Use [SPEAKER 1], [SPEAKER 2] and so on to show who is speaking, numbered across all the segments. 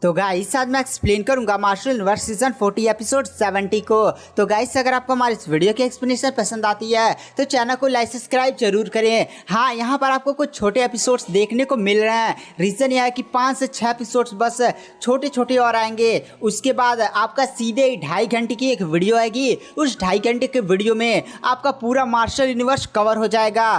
[SPEAKER 1] तो गाइस आज मैं एक्सप्लेन करूंगा मार्शल यूनिवर्स सीजन 40 एपिसोड 70 को। तो गाइस अगर आपको हमारी इस वीडियो की एक्सप्लेनेशन पसंद आती है तो चैनल को लाइक सब्सक्राइब जरूर करें। हाँ, यहाँ पर आपको कुछ छोटे एपिसोड्स देखने को मिल रहे हैं। रीज़न यह है कि 5 से 6 एपिसोड्स बस छोटे छोटे और आएंगे। उसके बाद आपका सीधे 2.5 घंटे की एक वीडियो आएगी। उस 2.5 घंटे के वीडियो में आपका पूरा मार्शल यूनिवर्स कवर हो जाएगा।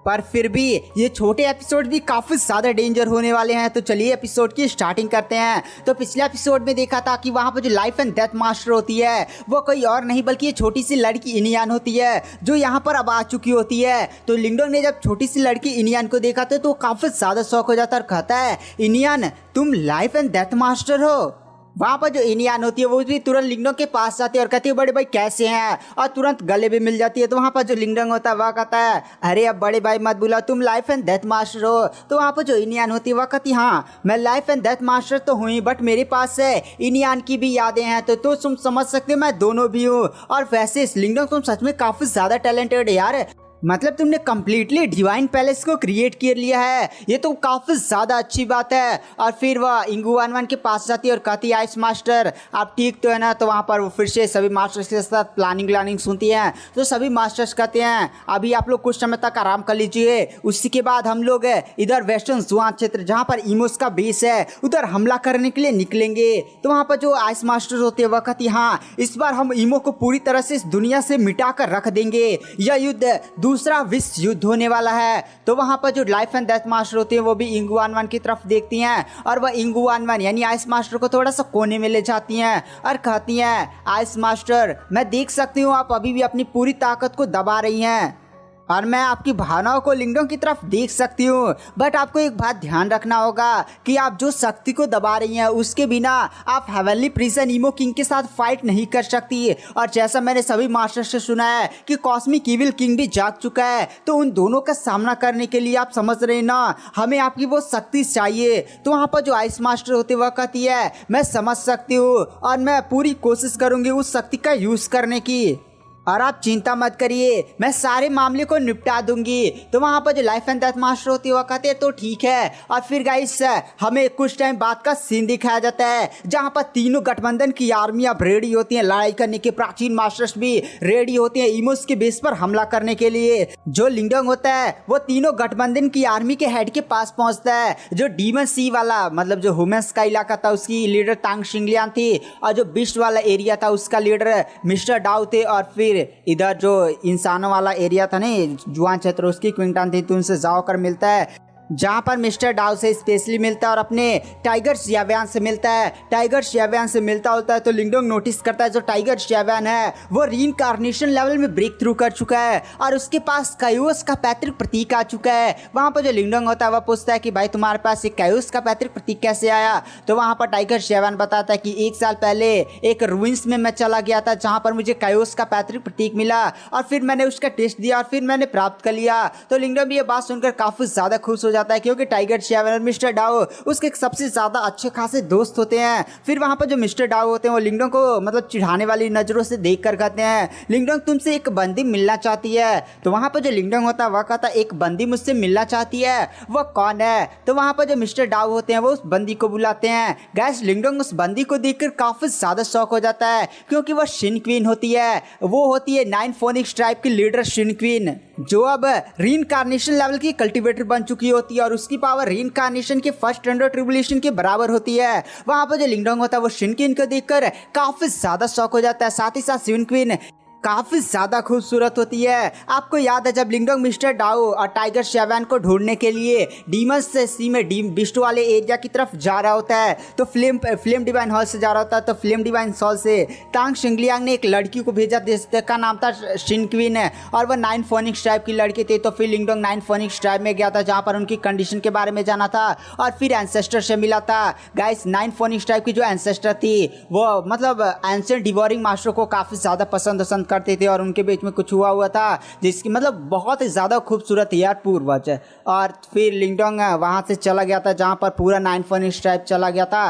[SPEAKER 1] पर फिर भी ये छोटे एपिसोड भी काफ़ी ज़्यादा डेंजर होने वाले हैं। तो चलिए एपिसोड की स्टार्टिंग करते हैं। तो पिछले एपिसोड में देखा था कि वहाँ पर जो लाइफ एंड डेथ मास्टर होती है वो कोई और नहीं बल्कि ये छोटी सी लड़की इनियान होती है जो यहाँ पर अब आ चुकी होती है। तो लिंगडोंग ने जब छोटी सी लड़की इनियान को देखा तो काफ़ी ज़्यादा शौक हो जाता है और कहता है, इनियान तुम लाइफ एंड डेथ मास्टर हो। वहाँ पर जो इनियान होती है वो भी तुरंत लिंगडोंग के पास जाती है और कहती है बड़े भाई कैसे हैं, और तुरंत गले भी मिल जाती है। तो वहाँ पर जो लिंगडोंग होता है वह कहता है, अरे अब बड़े भाई मत बुलाओ, तुम लाइफ एंड डेथ मास्टर हो। तो वहाँ पर जो इनियान होती है वह कहती है, हाँ मैं लाइफ एंड डेथ मास्टर तो हुई बट मेरे पास है इनियान की भी यादें हैं। तो तुम समझ सकते हो मैं दोनों भी हूँ। और वैसे लिंगडोंग तुम सच में काफ़ी ज़्यादा टैलेंटेड है यार, मतलब तुमने कम्प्लीटली डिवाइन पैलेस को क्रिएट कर लिया है, ये तो काफ़ी ज़्यादा अच्छी बात है। और फिर वह इंगू वान के पास जाती है और कहती है, आइस मास्टर आप ठीक तो है ना। तो वहाँ पर वो फिर से सभी मास्टर्स के साथ प्लानिंग सुनती हैं। तो सभी मास्टर्स कहते हैं अभी आप लोग कुछ समय तक आराम कर लीजिए, उसी के बाद हम लोग इधर वेस्टर्न जुआन क्षेत्र जहाँ पर इमोस का बेस है उधर हमला करने के लिए निकलेंगे। तो वहाँ पर जो आइस मास्टर होते हैं वह कहती हाँ इस बार हम इमो को पूरी तरह से इस दुनिया से मिटा कर रख देंगे, यह युद्ध दूसरा विश्व युद्ध होने वाला है। तो वहां पर जो लाइफ एंड डेथ मास्टर होते हैं वो भी इंगू वान की तरफ देखती हैं और वह इंगू वान यानी आइस मास्टर को थोड़ा सा कोने में ले जाती हैं और कहती हैं, आइस मास्टर मैं देख सकती हूँ आप अभी भी अपनी पूरी ताकत को दबा रही हैं और मैं आपकी भावनाओं को लिंगडोंग की तरफ देख सकती हूँ, बट आपको एक बात ध्यान रखना होगा कि आप जो शक्ति को दबा रही हैं उसके बिना आप हेवनली प्रिजन इमो किंग के साथ फाइट नहीं कर सकती। और जैसा मैंने सभी मास्टर से सुना है कि कॉस्मिक इविल किंग भी जाग चुका है, तो उन दोनों का सामना करने के लिए आप समझ रहे ना हमें आपकी वो शक्ति चाहिए। तो वहाँ पर जो आइस मास्टर होते वह कहती है, मैं समझ सकती हूँ और मैं पूरी कोशिश करूँगी उस शक्ति का यूज़ करने की, और आप चिंता मत करिए मैं सारे मामले को निपटा दूंगी। तो वहाँ पर जो लाइफ एंड डेथ मास्टर होती है वो कहते हैं तो ठीक है। और फिर गाइस हमें कुछ टाइम बाद का सीन दिखाया जाता है जहाँ पर तीनों गठबंधन की आर्मियाँ रेडी होती हैं लड़ाई करने के, प्राचीन मास्टर्स भी रेडी होते हैं इमोस के बेस पर हमला करने के लिए। जो लिंगडोंग होता है वो तीनों गठबंधन की आर्मी के हेड के पास पहुँचता है। जो डीमन सी वाला मतलब जो ह्यूमंस का इलाका था उसकी लीडर तांग शिंगलियान थी, और जो बिस्ट वाला एरिया था उसका लीडर मिस्टर डाउ थे, और फिर इधर जो इंसानों वाला एरिया था ना जुआन क्षेत्र उसकी क्विंटन थी। तो उनसे जाओ कर मिलता है जहाँ पर मिस्टर डाउ से स्पेशली मिलता है और अपने टाइगर शियाव्यान से मिलता है। टाइगर शियाव्यान से मिलता होता है तो लिंगडोंग नोटिस करता है जो टाइगर शियाव्यान है वो रीइंकार्नेशन लेवल में ब्रेक थ्रू कर चुका है और उसके पास कायोस का पैतृक प्रतीक आ चुका है। वहाँ पर जो लिंगडोंग होता है वह पूछता है कि भाई तुम्हारे पास एक कायोस का पैतृक प्रतीक कैसे आया। तो वहाँ पर टाइगर शियाव्यान बताता है कि 1 साल पहले एक रूइंस में मैं चला गया था जहाँ पर मुझे कायोस का पैतृक प्रतीक मिला और फिर मैंने उसका टेस्ट दिया और फिर मैंने प्राप्त कर लिया। तो लिंगडोंग भी ये बात सुनकर काफ़ी ज़्यादा खुश हो जाता है क्योंकि टाइगर शियाव्यान और मिस्टर डाओ उसके सबसे ज्यादा अच्छे खासे दोस्त होते हैं। फिर वहां पर जो मिस्टर डाओ होते हैं वो लिंगडोंग को मतलब चिढ़ाने वाली नजरों से देख कर कहते हैं, लिंगडोंग तुमसे एक बंदी मिलना चाहती है। तो वहां पर जो लिंगडोंग होता है वह कहता है एक बंदी मुझसे मिलना चाहती है, वह कौन है। तो वहां पर जो मिस्टर डाओ होते हैं वो उस बंदी को बुलाते हैं। गैस लिंगडोंग उस बंदी को देखकर काफी ज्यादा शौक हो जाता है क्योंकि वह शिन क्वीन होती है। वो होती है 9 फोनिक्स ट्राइब की लीडर शिन क्वीन जो अब रीइंकार्नेशन लेवल की कल्टीवेटर बन चुकी होती है और उसकी पावर रीइंकार्नेशन के फर्स्ट अंडर ट्रिब्यूलेशन के बराबर होती है। वहां पर जो लिंगडोंग होता है वो शिन क्वीन को देखकर काफी ज्यादा शौक हो जाता है। साथ ही साथ शिन क्वीन काफी ज्यादा खूबसूरत होती है। आपको याद है जब लिंगडोंग मिस्टर डाओ और टाइगर शियाव्यान को ढूंढने के लिए डीमंस से सी में बिस्ट वाले एरिया की तरफ जा रहा होता है तो फ्लेम डिवाइन हॉल से जा रहा होता है। तो फ्लेम डिवाइन हॉल से तांग शिंगलियांग ने एक लड़की को भेजा जिसका नाम था शिन क्वीन है और वह 9 फोनिक्स ट्राइब की लड़की थी। तो फिर लिंगडोंग 9 फोनिक्स ट्राइब में गया था जहाँ पर उनकी कंडीशन के बारे में जाना था और फिर एंसेस्टर से मिला था। गाइस 9 फोनिक्स ट्राइब की जो एंसेस्टर थी वो मतलब एंशिएंट डिवोरिंग मास्टर को काफ़ी ज़्यादा पसंद करते थे और उनके बीच में कुछ हुआ था जिसकी मतलब बहुत ही ज़्यादा खूबसूरत यार पूर्वज। और फिर लिंगडोंग वहाँ से चला गया था जहाँ पर पूरा 9 फोनिक्स ट्राइब चला गया था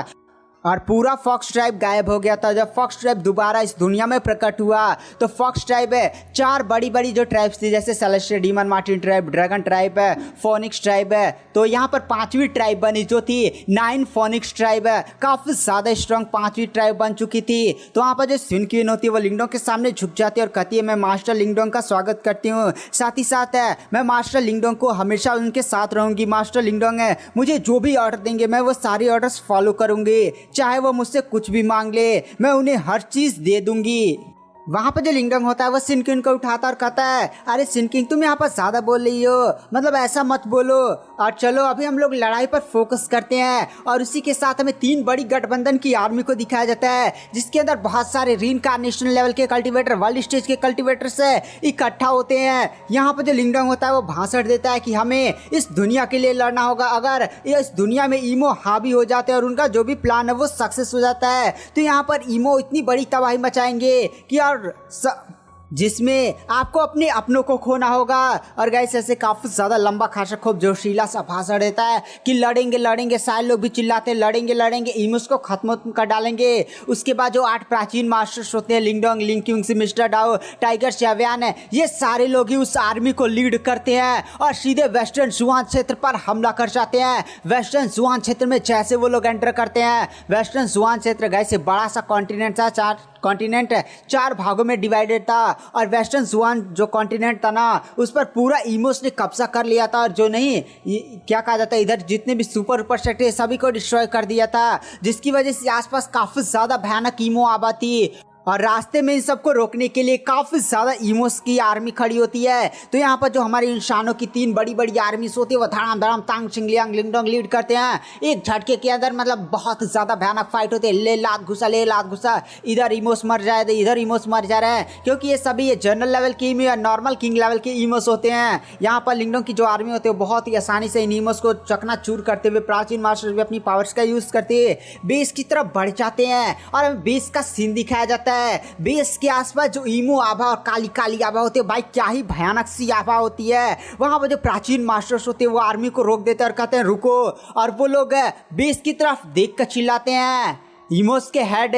[SPEAKER 1] और पूरा फॉक्स ट्राइब गायब हो गया था। जब फॉक्स ट्राइब दोबारा इस दुनिया में प्रकट हुआ तो फॉक्स ट्राइब है 4 बड़ी बड़ी जो ट्राइब्स थी, जैसे celestial demon Martin tribe, dragon tribe है, फोनिक्स ट्राइब है, तो यहाँ पर 5वीं ट्राइब बनी जो थी 9 फोनिक्स ट्राइब है। काफ़ी ज़्यादा स्ट्रॉन्ग 5वीं ट्राइब बन चुकी थी। तो वहाँ पर जो सिन क्वीन होती है वो लिंगडोंग के सामने झुक जाती है और कहती है मैं मास्टर लिंगडोंग का स्वागत करती हूँ, साथ ही साथ है मैं मास्टर लिंगडोंग को हमेशा उनके साथ रहूँगी। मास्टर लिंगडोंग है मुझे जो भी ऑर्डर देंगे मैं वो सारे ऑर्डर्स फॉलो करूँगी, चाहे वो मुझसे कुछ भी मांग ले मैं उन्हें हर चीज़ दे दूँगी। वहाँ पर जो लिंगडोंग होता है वो सिन क्वीन को उठाता और कहता है अरे सिन क्वीन तुम यहाँ पर ज़्यादा बोल रही हो, मतलब ऐसा मत बोलो, और चलो अभी हम लोग लड़ाई पर फोकस करते हैं। और उसी के साथ हमें 3 बड़ी गठबंधन की आर्मी को दिखाया जाता है जिसके अंदर बहुत सारे रीइंकार्नेशन लेवल के कल्टीवेटर, वर्ल्ड स्टेज के कल्टीवेटर से इकट्ठा होते हैं। यहाँ पर जो लिंगडोंग होता है वो भाषण देता है कि हमें इस दुनिया के लिए लड़ना होगा। अगर इस दुनिया में ईमो हावी हो जाते हैं और उनका जो भी प्लान है वो सक्सेस हो जाता है तो यहाँ पर ईमो इतनी बड़ी तबाही मचाएंगे कि जिसमें आपको अपने अपनों को खोना होगा। और गाइस ऐसे काफ़ी ज़्यादा लंबा खासा खूब जोशीला सा भाषण देता है कि लड़ेंगे लड़ेंगे, सारे लोग भी चिल्लाते हैं लड़ेंगे लड़ेंगे, ईमोस को खत्म कर डालेंगे। उसके बाद जो 8 प्राचीन मास्टर्स होते हैं लिंगडोंग, लिंक्यूंग, मिस्टर डाओ, टाइगर शैव्यान है, ये सारे लोग ही उस आर्मी को लीड करते हैं और सीधे वेस्टर्न जुआन क्षेत्र पर हमला कर जाते हैं। वेस्टर्न जुआन क्षेत्र में जैसे वो लोग एंटर करते हैं, वेस्टर्न जुआन क्षेत्र गाइस से बड़ा सा कॉन्टिनेंट था, 4 भागों में डिवाइडेड था और वेस्टर्न जुआन जो कॉन्टिनेंट था ना उस पर पूरा ईमोस ने कब्जा कर लिया था और जो नहीं क्या कहा जाता है इधर जितने भी सुपर स्टेट सभी को डिस्ट्रॉय कर दिया था, जिसकी वजह से आसपास काफ़ी ज़्यादा भयानक ईमो आबा थी। और रास्ते में इन सबको रोकने के लिए काफ़ी ज़्यादा ईमोस की आर्मी खड़ी होती है। तो यहाँ पर जो हमारे इंसानों की 3 बड़ी बड़ी आर्मीज होती है वो धड़ाम धड़ाम तांग चिंगलियांग लिंगडोंग लीड करते हैं। एक झटके के अंदर मतलब बहुत ज़्यादा भयानक फाइट होती है, ले लात घुसा, इधर ईमोस मर जाए तो इधर ईमोस मर जा रहे हैं, क्योंकि ये सभी ये जनरल लेवल की या नॉर्मल किंग लेवल के ईमोस होते हैं। यहाँ पर लिंगडोंग की जो आर्मी होती है वो बहुत ही आसानी से इन ईमोस को चकनाचूर करते हुए प्राचीन मास्टर्स भी अपनी पावर्स का यूज़ करते हुए बेस की तरफ बढ़ जाते हैं। और हमें बेस का सीन दिखाया जाता है। बेस के आसपास जो ईमो आभा और काली काली आभा होती है भाई क्या ही भयानक सी आभा होती है। वहाँ पर जो प्राचीन मास्टर्स होते हैं वो आर्मी को रोक देते हैं और कहते हैं रुको, और वो लोग बेस की तरफ देख कर चिल्लाते हैं ईमोस के हेड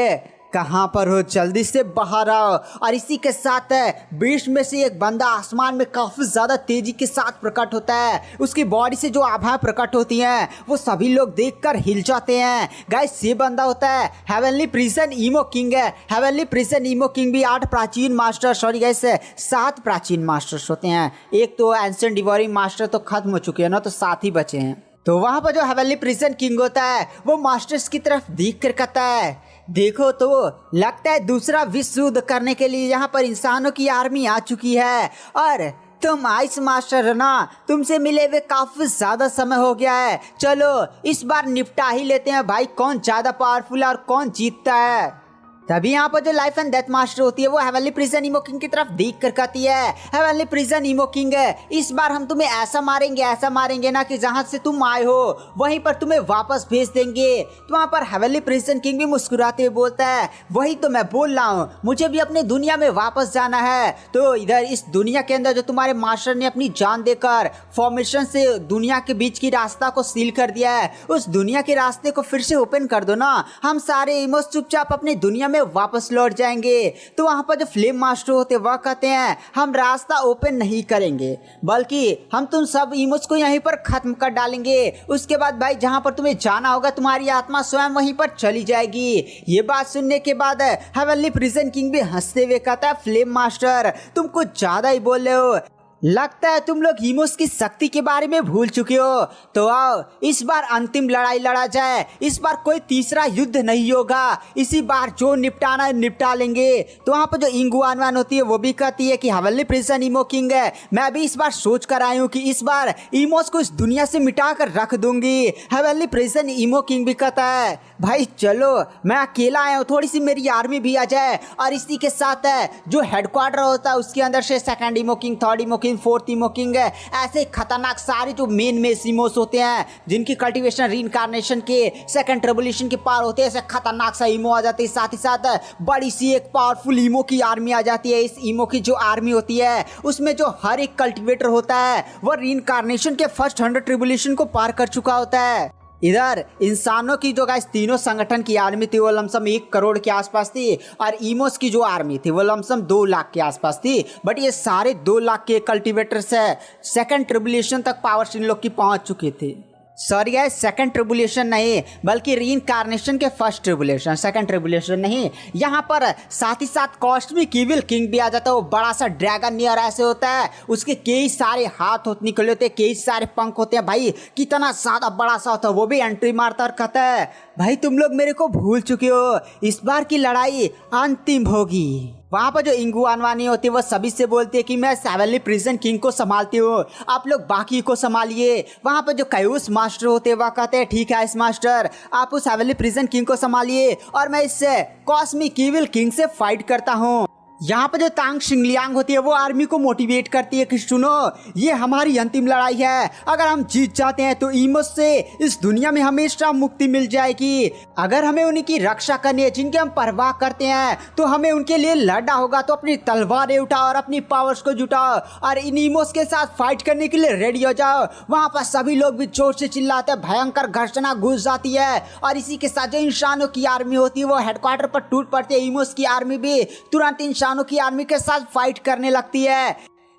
[SPEAKER 1] कहाँ पर हो, जल्दी से बाहर आओ। और इसी के साथ बीच में से एक बंदा आसमान में काफ़ी ज़्यादा तेज़ी के साथ प्रकट होता है। उसकी बॉडी से जो आभाएं प्रकट होती हैं वो सभी लोग देखकर हिल जाते हैं। गाइस ये बंदा होता है हेवनली प्रिजन ईमो किंग है। हेवनली प्रिजन ईमो किंग भी 8 प्राचीन मास्टर, सॉरी गाइस 7 प्राचीन मास्टर्स होते हैं। एक तो एंशिएंट डिवोरिंग मास्टर तो खत्म हो चुके हैं ना, तो 7 ही बचे हैं। तो वहाँ पर जो हेवनली प्रिजन किंग होता है वो मास्टर्स की तरफ देख कर कहता है देखो तो लगता है दूसरा विश्व युद्ध करने के लिए यहाँ पर इंसानों की आर्मी आ चुकी है और तुम आइस मास्टर हो ना, तुमसे मिले हुए काफ़ी ज़्यादा समय हो गया है, चलो इस बार निपटा ही लेते हैं भाई कौन ज़्यादा पावरफुल है और कौन जीतता है। तभी यहाँ पर जो लाइफ एंड डेथ मास्टर होती है वो हेवनली प्रिजन ईमो किंग की तरफ देख कर कहती है हेवनली प्रिजन ईमो किंग इस बार हम तुम्हें ऐसा मारेंगे ना कि जहाँ से तुम आए हो वहीं पर तुम्हें वापस भेज देंगे। तो वहाँ पर हेवनली प्रिजन किंग भी मुस्कुराते हुए बोलता है वही तो मैं बोल रहा हूँ, मुझे भी अपने दुनिया में वापस जाना है। तो इधर इस दुनिया के अंदर जो तुम्हारे मास्टर ने अपनी जान देकर फॉर्मेशन से दुनिया के बीच की रास्ता को सील कर दिया है, उस दुनिया के रास्ते को फिर से ओपन कर दो ना, हम सारे ईमोस चुपचाप अपनी दुनिया वापस लौट जाएंगे। तो वहां पर जो फ्लेम मास्टर होते वह कहते हैं हम रास्ता ओपन नहीं करेंगे बल्कि हम तुम सब ईमोस को यहीं पर खत्म कर डालेंगे। उसके बाद भाई जहां पर तुम्हें जाना होगा तुम्हारी आत्मा स्वयं वहीं पर चली जाएगी। ये बात सुनने के बाद हेवनली प्रिजन किंग भी हंसते हुए कहता है फ्लेम मास्टर तुम कुछ ज्यादा ही बोल रहे हो, लगता है तुम लोग ईमोस की शक्ति के बारे में भूल चुके हो। तो आओ इस बार अंतिम लड़ाई लड़ा जाए, इस बार कोई तीसरा युद्ध नहीं होगा, इसी बार जो निपटाना है निपटा लेंगे। तो वहाँ पर जो इंगुआनवान होती है वो भी कहती है कि हेवनली प्रिजन ईमो किंग है, मैं भी इस बार सोच कर आई हूँ कि इस बार ईमोस को इस दुनिया से मिटा कर रख दूंगी। हेवनली प्रिजन ईमो किंग भी कहता है भाई चलो मैं अकेला आया हूँ, थोड़ी सी मेरी आर्मी भी आ जाए। और इसी के साथ जो हेडक्वार्टर होता है उसके अंदर से 2nd emo king, 3rd emo king, 4th emo king है, ऐसे खतरनाक सारे जो मेन ईमोस होते हैं जिनकी कल्टीवेशन रीइंकार्नेशन के 2nd रेवोल्यूशन के पार होते हैं, ऐसे खतरनाक सा ईमो आ जाती है। साथ ही साथ बड़ी सी एक पावरफुल ईमो की आर्मी आ जाती है। इस ईमो की जो आर्मी होती है उसमें जो हर एक कल्टीवेटर होता है वो रीइंकार्नेशन के फर्स्ट 100 रेवोल्यूशन को पार कर चुका होता है। इधर इंसानों की जो गाइस तीनों संगठन की आर्मी थी वो लमसम 1 करोड़ के आसपास थी, और ईमोस की जो आर्मी थी वो लमसम 2 लाख के आसपास थी। बट ये सारे 2 लाख के कल्टीवेटर्स है सेकंड ट्रिबुलेशन तक पावर्स इन लोग की पहुंच चुके थे। सॉरी गाइस, सेकंड ट्रिबुलेशन नहीं बल्कि रीइंकार्नेशन के फर्स्ट ट्रिबुलेशन, सेकंड ट्रिबुलेशन नहीं। यहाँ पर साथ ही साथ कॉस्मिक इविल किंग भी आ जाता है। वो बड़ा सा ड्रैगन नियर ऐसे होता है, उसके कई सारे हाथ होते निकले होते हैं, कई सारे पंख होते हैं भाई, कितना ज्यादा बड़ा सा होता है। वो भी एंट्री मारता और कहता है भाई तुम लोग मेरे को भूल चुके हो, इस बार की लड़ाई अंतिम होगी। वहाँ पर जो इंगू अनवानी होती है वो सभी से बोलती है कि मैं सेवेनली प्रिजन किंग को संभालती हूँ, आप लोग बाकी को संभालिए। वहाँ पर जो कायूस मास्टर होते हैं वह कहते हैं ठीक है आइस मास्टर, आप उस सेवेनली प्रिजन किंग को संभालिए और मैं इससे कॉस्मिक इविल किंग से फाइट करता हूँ। यहाँ पर जो तांग शिंगलियांग होती है वो आर्मी को मोटिवेट करती है कि सुनो ये हमारी अंतिम लड़ाई है, अगर हम जीत जाते हैं तो ईमोस से इस दुनिया में हमेशा मुक्ति मिल जाएगी। अगर हमें उनकी रक्षा करनी है जिनके हम परवाह करते हैं तो हमें उनके लिए लड़ना होगा। तो अपनी तलवारें उठाओ और अपनी पावर्स को जुटाओ और इन ईमोस के साथ फाइट करने के लिए रेडी हो जाओ। वहाँ पर सभी लोग भी जोर से चिल्लाते हैं, भयंकर घर्षणा घुस जाती है और इसी के साथ जो इंसानों की आर्मी होती है वो हेडक्वार्टर पर टूट पड़ती है। ईमोस की आर्मी भी तुरंत इंसानों की आर्मी के साथ फाइट करने लगती है।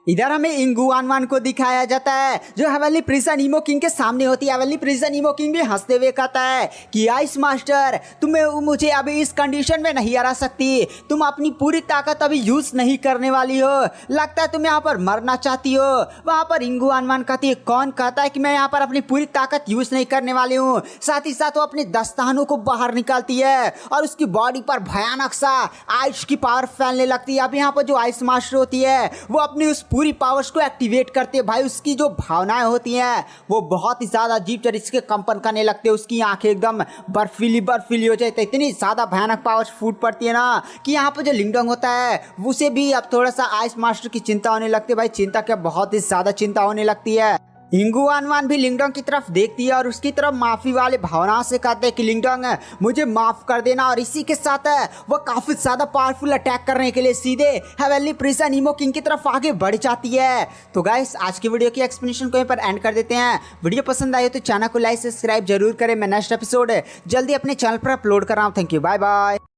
[SPEAKER 1] इधर हमें इंगू अनवान को दिखाया जाता है जो हेवनली प्रिजन ईमो किंग के सामने होती है। हेवनली प्रिजन ईमो किंग भी हंसते हुए कहता है कि आइस मास्टर तुम्हें मुझे अभी इस कंडीशन में नहीं हरा सकती, तुम अपनी पूरी ताकत अभी यूज नहीं करने वाली हो, लगता है तुम यहाँ पर मरना चाहती हो। वहाँ पर इंगू अनवान कहती है कौन कहता है कि मैं यहाँ पर अपनी पूरी ताकत यूज नहीं करने वाली हूँ। साथ ही साथ वो अपने दस्तानों को बाहर निकालती है और उसकी बॉडी पर भयानक सा आइस की पावर फैलने लगती है। अब यहाँ पर जो आइस मास्टर होती है वो अपनी उस पूरी पावर्स को एक्टिवेट करते हैं भाई। उसकी जो भावनाएं होती हैं वो बहुत ही ज्यादा अजीब तरीके से कंपन करने लगते हैं, उसकी आंखें एकदम बर्फीली हो जाती है। इतनी ज्यादा भयानक पावर्स फूट पड़ती है ना कि यहाँ पर जो लिंगडोंग होता है उसे भी अब थोड़ा सा आइस मास्टर की चिंता होने लगती है भाई। चिंता क्या, बहुत ही ज्यादा चिंता होने लगती है। इंगू अनवान भी लिंगडोंग की तरफ देखती है और उसकी तरफ माफी वाले भावना से कहते हैं कि लिंगडोंग मुझे माफ कर देना। और इसी के साथ वो काफी ज्यादा पावरफुल अटैक करने के लिए सीधे हेवनली प्रिजन ईमो किंग की तरफ आगे बढ़ जाती है। तो गाइस आज की वीडियो की एक्सप्लेनेशन को यहीं पर एंड कर देते हैं। वीडियो पसंद आई तो चैनल को लाइक सब्सक्राइब जरूर करें। मैं नेक्स्ट एपिसोड जल्दी अपने चैनल पर अपलोड कर रहा हूँ। Thank you, bye bye.